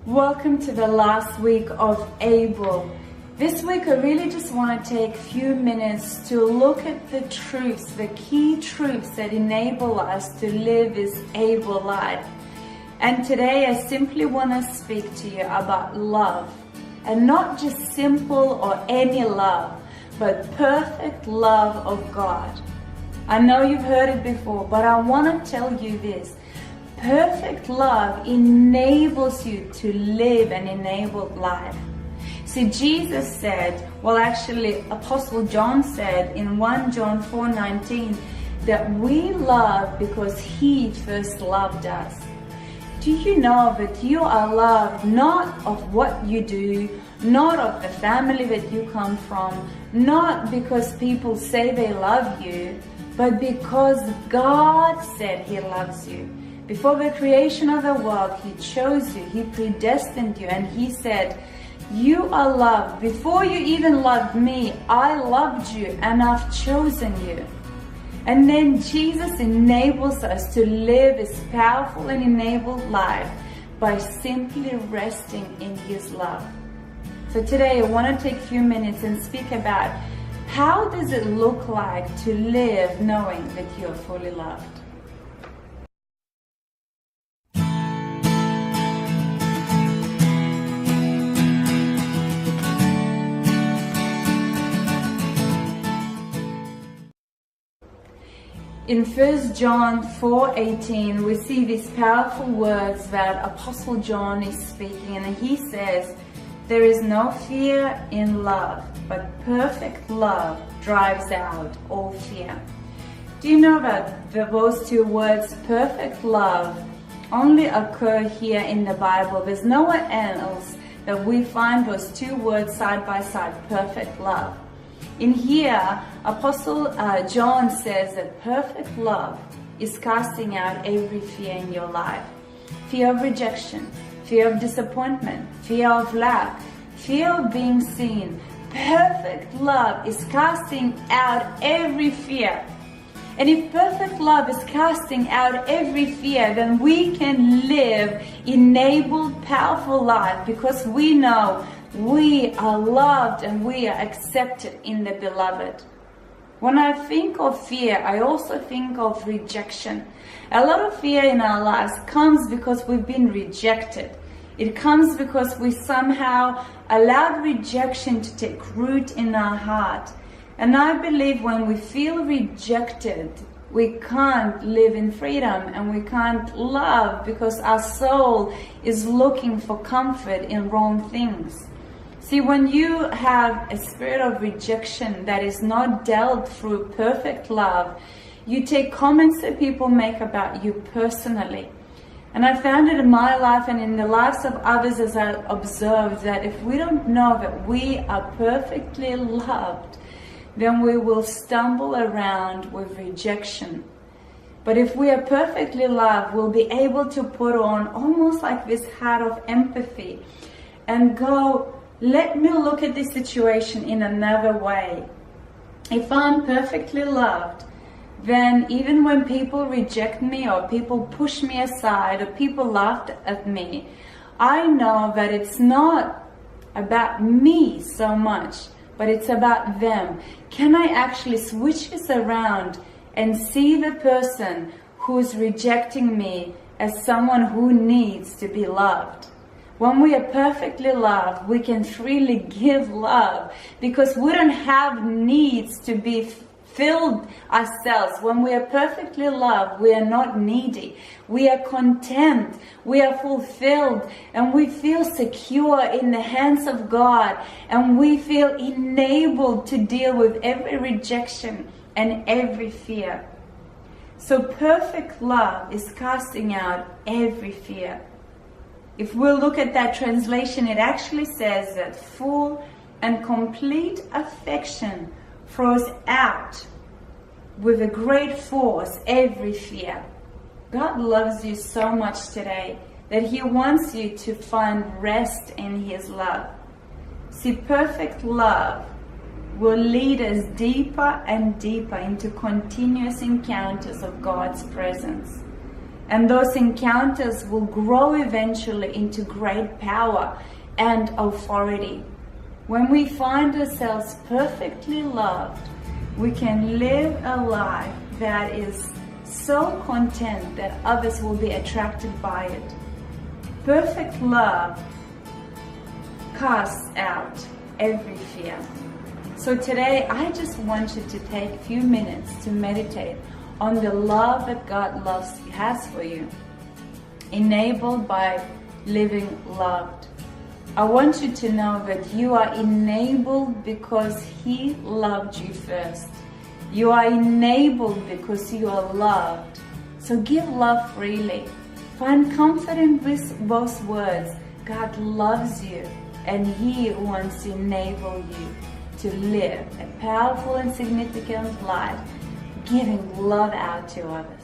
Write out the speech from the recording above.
Welcome to the last week of Able. This week I really just want to take a few minutes to look at the truths, the key truths that enable us to live this able life. And today I simply want to speak to you about love. And not just simple or any love, but perfect love of God. I know you've heard it before, but I want to tell you this. Perfect love enables you to live an enabled life. See, Jesus said, Apostle John said in 1 John 4:19 that we love because He first loved us. Do you know that you are loved not of what you do, not of the family that you come from, not because people say they love you, but because God said He loves you. Before the creation of the world, He chose you, He predestined you, and He said, you are loved. Before you even loved me, I loved you and I've chosen you. And then Jesus enables us to live this powerful and enabled life by simply resting in His love. So today I want to take a few minutes and speak about how does it look like to live knowing that you are fully loved. In 1 John 4:18, we see these powerful words that Apostle John is speaking, and he says, there is no fear in love, but perfect love drives out all fear. Do you know that those two words, perfect love, only occur here in the Bible? There's nowhere else that we find those two words side by side, perfect love. In here, Apostle John says that perfect love is casting out every fear in your life. Fear of rejection, fear of disappointment, fear of lack, fear of being seen. Perfect love is casting out every fear. And if perfect love is casting out every fear, then we can live enabled, powerful life because we know we are loved and we are accepted in the Beloved. When I think of fear, I also think of rejection. A lot of fear in our lives comes because we've been rejected. It comes because we somehow allowed rejection to take root in our heart. And I believe when we feel rejected, we can't live in freedom and we can't love because our soul is looking for comfort in wrong things. See, when you have a spirit of rejection that is not dealt through perfect love, you take comments that people make about you personally. And I found it in my life and in the lives of others as I observed that if we don't know that we are perfectly loved, then we will stumble around with rejection. But if we are perfectly loved, we'll be able to put on almost like this hat of empathy and go, let me look at this situation in another way. If I'm perfectly loved, then even when people reject me or people push me aside or people laughed at me, I know that it's not about me so much, but it's about them. Can I actually switch this around and see the person who's rejecting me as someone who needs to be loved? When we are perfectly loved, we can freely give love because we don't have needs to be filled ourselves. When we are perfectly loved, we are not needy. We are content. We are fulfilled and we feel secure in the hands of God and we feel enabled to deal with every rejection and every fear. So perfect love is casting out every fear. If we look at that translation, it actually says that full and complete affection throws out with a great force every fear. God loves you so much today that He wants you to find rest in His love. See, perfect love will lead us deeper and deeper into continuous encounters of God's presence. And those encounters will grow eventually into great power and authority. When we find ourselves perfectly loved, we can live a life that is so content that others will be attracted by it. Perfect love casts out every fear. So today, I just want you to take a few minutes to meditate on the love that God has for you, enabled by living loved. I want you to know that you are enabled because He loved you first. You are enabled because you are loved. So give love freely. Find comfort in those words. God loves you, and He wants to enable you to live a powerful and significant life, giving love out to others.